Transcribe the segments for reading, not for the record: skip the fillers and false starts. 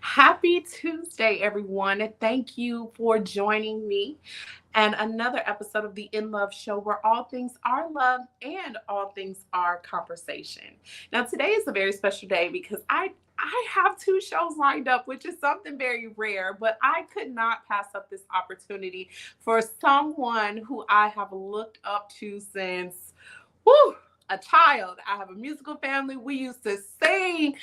Happy Tuesday, everyone. And thank you for joining me and another episode of the N.Love Show where all things are love and all things are conversation. Now, today is a very special day because I have two shows lined up, which is something very rare, but I could not pass up this opportunity for someone who I have looked up to since whew, a child. I have a musical family. We used to sing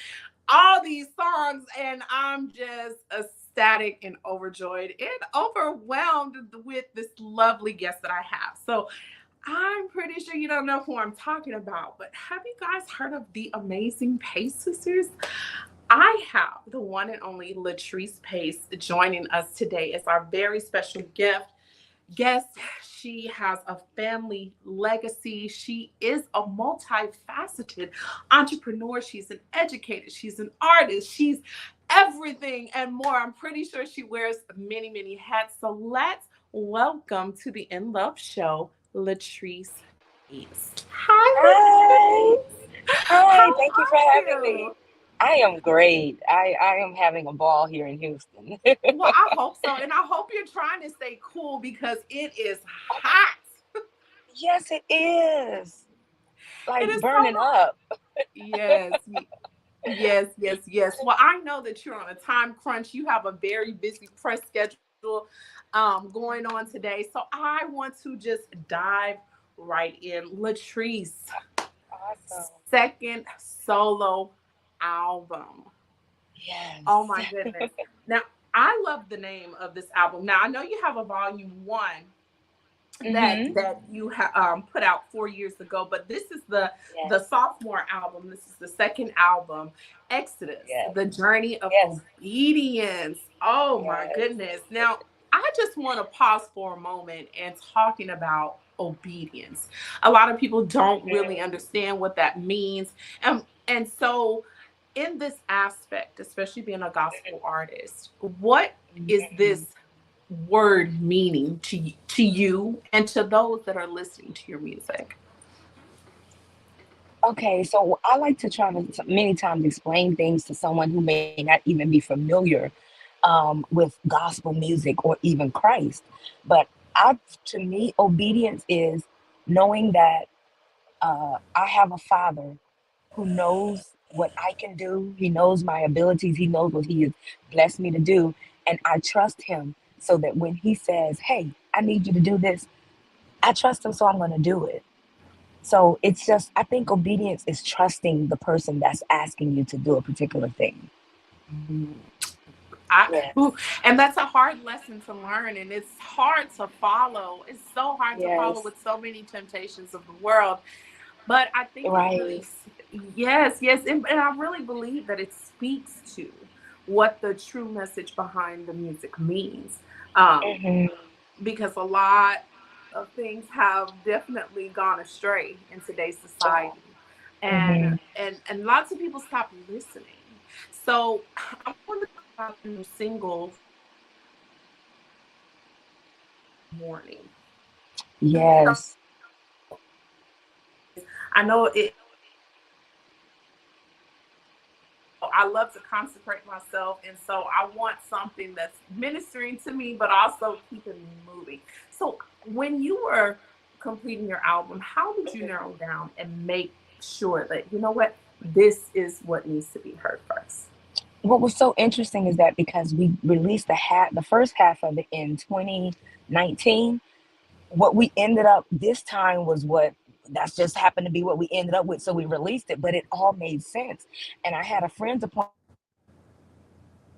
all these songs, and I'm just ecstatic and overjoyed and overwhelmed with this lovely guest that I have. So I'm pretty sure you don't know who I'm talking about, but have you guys heard of the amazing Pace sisters? I have the one and only LaTrice Pace joining us today as our very special guest. She has a family legacy. She is a multifaceted entrepreneur. She's an educator. She's an artist. She's everything and more. I'm pretty sure she wears many, many hats. So let's welcome to the N.Love Show, LaTrice Pace. Hi, Hi. LaTrice. Hi. How Thank you for are having me. you? I am great. I am having a ball here in Houston. Well, I hope so. And I hope you're trying to stay cool because it is hot. Yes, it is. It Like is so burning hot. up. Yes, yes. Well, I know that you're on a time crunch. You have a very busy press schedule going on today. So I want to just dive right in. Latrice, Awesome. second solo album. Oh Yes. my goodness. Now, I love the name of this album. Now, I know you have a volume one Mm-hmm. that you put out 4 years ago, but this is the Yes. sophomore album. This is the second album, Exodus, Yes. the journey of Yes. obedience. Oh my Yes. goodness. Now, I just want to pause for a moment and talking about obedience. A lot of people don't really Mm-hmm. understand what that means. And so in this aspect, especially being a gospel artist, what is Mm-hmm. this word meaning to you and to those that are listening to your music? Okay, so I like to try to many times explain things to someone who may not even be familiar with gospel music or even Christ. But to me, obedience is knowing that I have a father who knows what I can do. He knows my abilities. He knows what he has blessed me to do. And I trust him so that when he says, hey, I need you to do this, I trust him, so I'm going to do it. So it's just, I think obedience is trusting the person that's asking you to do a particular thing. Mhm. I, Yes. and that's a hard lesson to learn, and it's hard to follow. It's so hard to follow Yes. with so many temptations of the world. But I think it really, Right. yes, and I really believe that it speaks to what the true message behind the music means. Um, Hmm. because a lot of things have definitely gone astray in today's society, and Hmm. and lots of people stop listening. So I want to talk about the new single Morning. So Yes. I know it, I love to consecrate myself, and so I want something that's ministering to me but also keeping me moving. So when you were completing your album, how did you narrow down and make sure that, you know what, this is what needs to be heard first? What was so interesting is that because we released the first half of it in 2019, what we ended up this time was what that's just happened to be what we ended up with. So we released it, but it all made sense. And I had a friend to point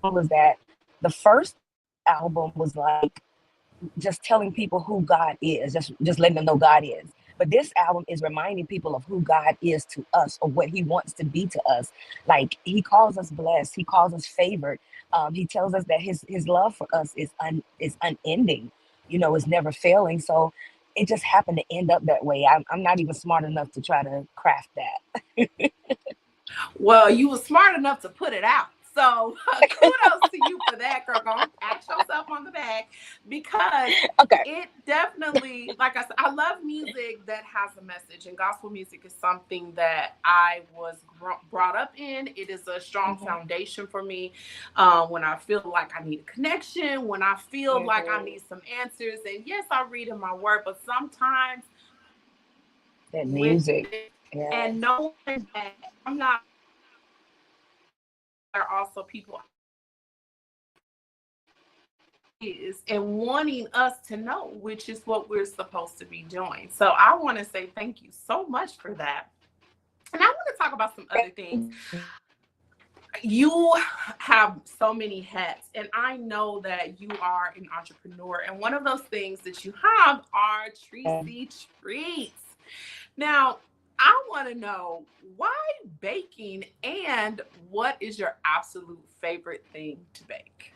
was that the first album was like just telling people who God is, just letting them know God is. But this album is reminding people of who God is to us or what He wants to be to us. Like He calls us blessed, He calls us favored. He tells us that His love for us is unending. You know, it's never failing. So it just happened to end up that way. I'm not even smart enough to try to craft that. Well, you were smart enough to put it out. So kudos to you for that, girl. Go and pat yourself on the back because Okay. it definitely, like I said, I love music that has a message, and gospel music is something that I was brought up in. It is a strong Hmm. foundation for me. When I feel like I need a connection, when I feel like I Hmm. need some answers, and yes, I read in my word, but sometimes That with music. it, Yes. and knowing that I'm not there are also people is and wanting us to know, which is what we're supposed to be doing. So I want to say thank you so much for that. And I want to talk about some other things. Thank you. You have so many hats, and I know that you are an entrepreneur. And one of those things that you have are Tracy treats. Now, I want to know why baking and what is your absolute favorite thing to bake?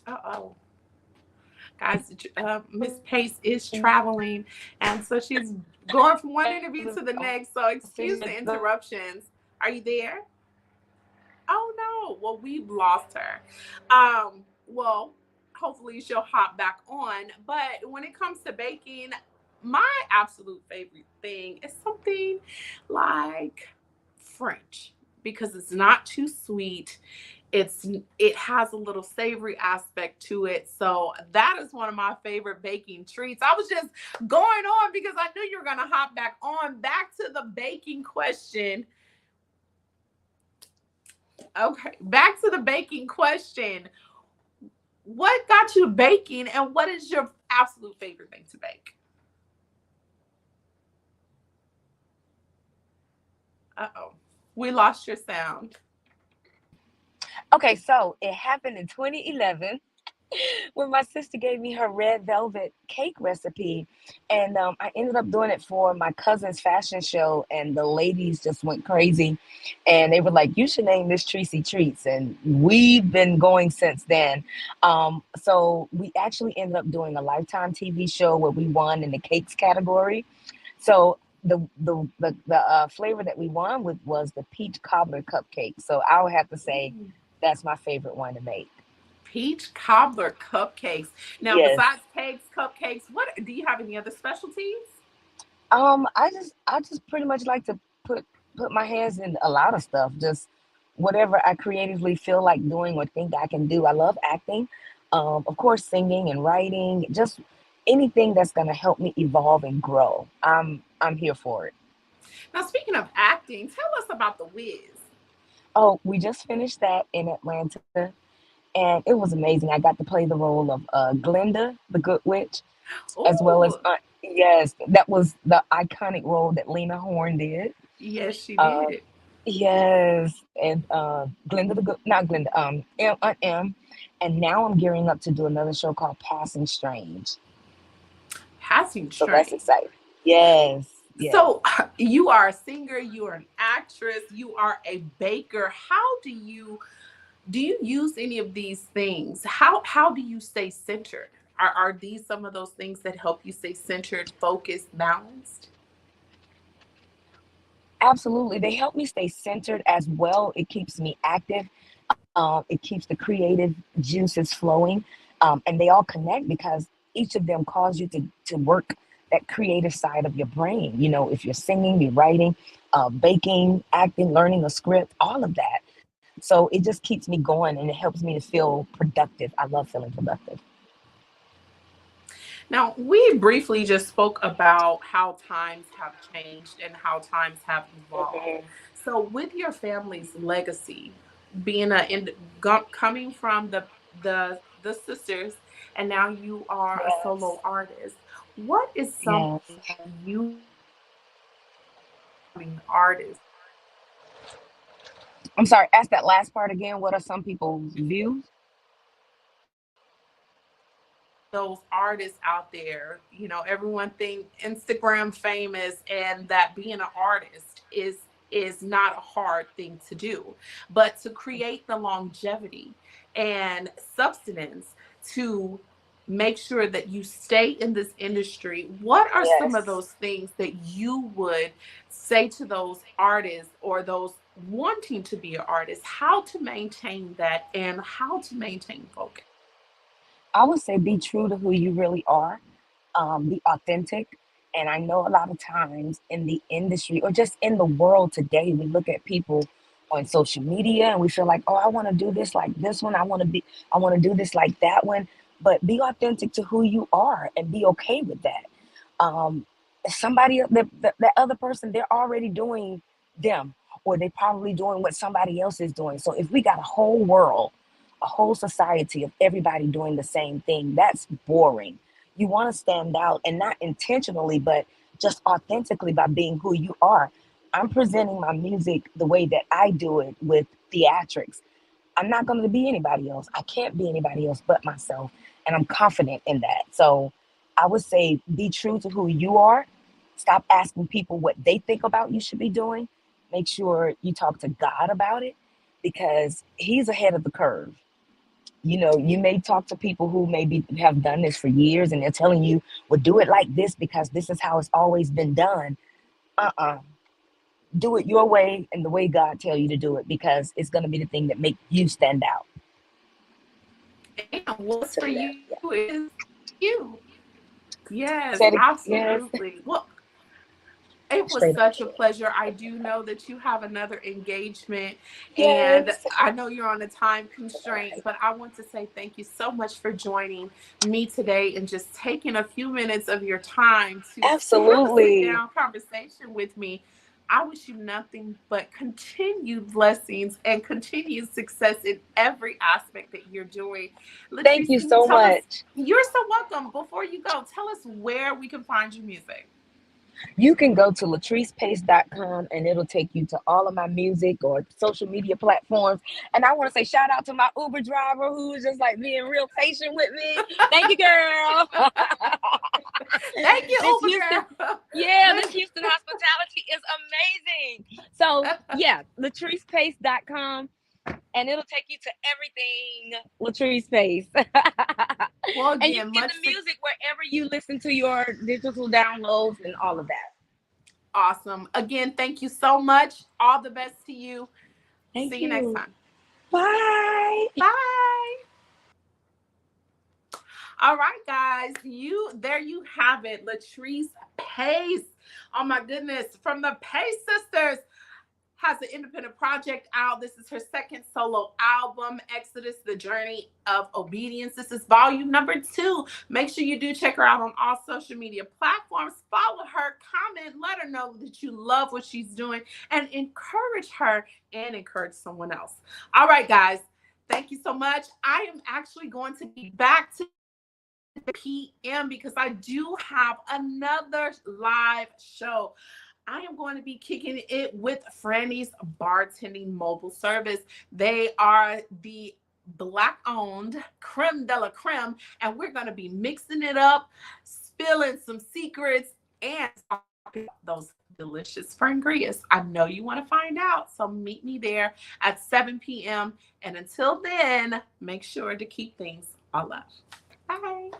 Uh oh. Guys, Miss Pace is traveling, and so she's going from one interview to the next. So excuse the interruptions. Are you there? Oh no. Well, we've lost her. Well, hopefully she'll hop back on. But when it comes to baking, my absolute favorite thing is something like French because it's not too sweet. It has a little savory aspect to it. So that is one of my favorite baking treats. I was just going on because I knew you were gonna hop back on. Back to the baking question. Okay, back to the baking question. What got you baking and what is your absolute favorite thing to bake? Uh-oh. We lost your sound. Okay, so it happened in 2011 when my sister gave me her red velvet cake recipe, and I ended up doing it for my cousin's fashion show, and the ladies just went crazy, and they were like, "You should name this Tracy Treats," and we've been going since then. So we actually ended up doing a Lifetime TV show where we won in the cakes category. So the flavor that we won with was the peach cobbler cupcake. So I would have to say Ooh. that's my favorite one to make. Peach cobbler cupcakes. Now, Yes. besides cakes, cupcakes, what do you have any other specialties? I just pretty much like to put my hands in a lot of stuff. Just whatever I creatively feel like doing or think I can do. I love acting. Of course, singing and writing. Just anything that's gonna help me evolve and grow. I'm here for it. Now, speaking of acting, tell us about The Wiz. Oh, we just finished that in Atlanta, and it was amazing. I got to play the role of Glinda, the Good Witch, as well as Oh, yes, that was the iconic role that Lena Horne did. yes, she Uh, did. yes, and Glinda the Good, not Glinda, Aunt M, and now I'm gearing up to do another show called Passing Strange. Passing So that's Strange. exciting. Yes, yes, So you are a singer, you are an actress, you are a baker. How do you use any of these things? How do you stay centered? Are these some of those things that help you stay centered, focused, balanced? absolutely. They help me stay centered as well. It keeps me active. It keeps the creative juices flowing, and they all connect because each of them cause you to work that creative side of your brain. You know, if you're singing, you're writing, baking, acting, learning a script, all of that. So it just keeps me going and it helps me to feel productive. I love feeling productive. Now, we briefly just spoke about how times have changed and how times have evolved. Mhm. So, with your family's legacy, being coming from the sisters, and now you are a Yes. solo artist, what is something Yes. you being artist? I'm sorry, ask that last part again. What are some people's views? Those artists out there, everyone think Instagram famous and that being an artist is not a hard thing to do, but to create the longevity and substance to make sure that you stay in this industry, what are some of Yes. those things that you would say to those artists or those wanting to be an artist, how to maintain that and how to maintain focus? I would say be true to who you really are, be authentic. And I know a lot of times in the industry or just in the world today, we look at people on social media and we feel like, oh, I want to do this like this one. I want to do this like that one. But be authentic to who you are and be okay with that. um Somebody, the other person, they're already doing them, or they probably doing what somebody else is doing. So if we got a whole world, a whole society of everybody doing the same thing, that's boring. You want to stand out, and not intentionally but just authentically by being who you are. I'm presenting my music the way that I do it with theatrics. I'm not going to be anybody else. I can't be anybody else but myself. And I'm confident in that. So I would say be true to who you are. Stop asking people what they think about you should be doing. Make sure you talk to God about it because He's ahead of the curve. You know, you may talk to people who maybe have done this for years and they're telling you, well, do it like this because this is how it's always been done. Uh-uh. Do it your way and the way God tell you to do it because it's going to be the thing that make you stand out. And what's So for yeah, you is you. Yes, said it. Yes, absolutely. Well, it was straight up. such a pleasure. I do know that you have another engagement, and Yes, I know you're on a time constraint, but I want to say thank you so much for joining me today and just taking a few minutes of your time to have a sit absolutely. down conversation with me. I wish you nothing but continued blessings and continued success in every aspect that you're doing. Thank Latrice, you can you so tell us? much. You're so welcome. Before you go, tell us where we can find your music. You can go to latricepace.com and it'll take you to all of my music or social media platforms. And I want to say shout out to my Uber driver who was just like being real patient with me. Thank you, girl. Thank you, This Houston, Uber girl. yeah, this Houston hospitality is amazing. So yeah, latricepace.com and it'll take you to everything LaTrice Pace. Well, And you again, can get much the music wherever you listen to your digital downloads and all of that. awesome. Again, thank you so much. All the best to you. See Thank you next you. time. Bye. Bye. All right, guys. There you have it. LaTrice Pace. Oh my goodness. From the Pace sisters. Has an independent project out. This is her second solo album, Exodus, The Journey of Obedience. This is volume number 2. Make sure you do check her out on all social media platforms. Follow her, comment, let her know that you love what she's doing, and encourage her and encourage someone else. All right, guys. Thank you so much. I am actually going to be back to PM because I do have another live show. I am going to be kicking it with Franny's Bartending Mobile Service. They are the Black owned creme de la creme, and we're going to be mixing it up, spilling some secrets, and talking about those delicious frangrias. I know you want to find out, so meet me there at 7 p.m. And until then, make sure to keep things all up. Bye.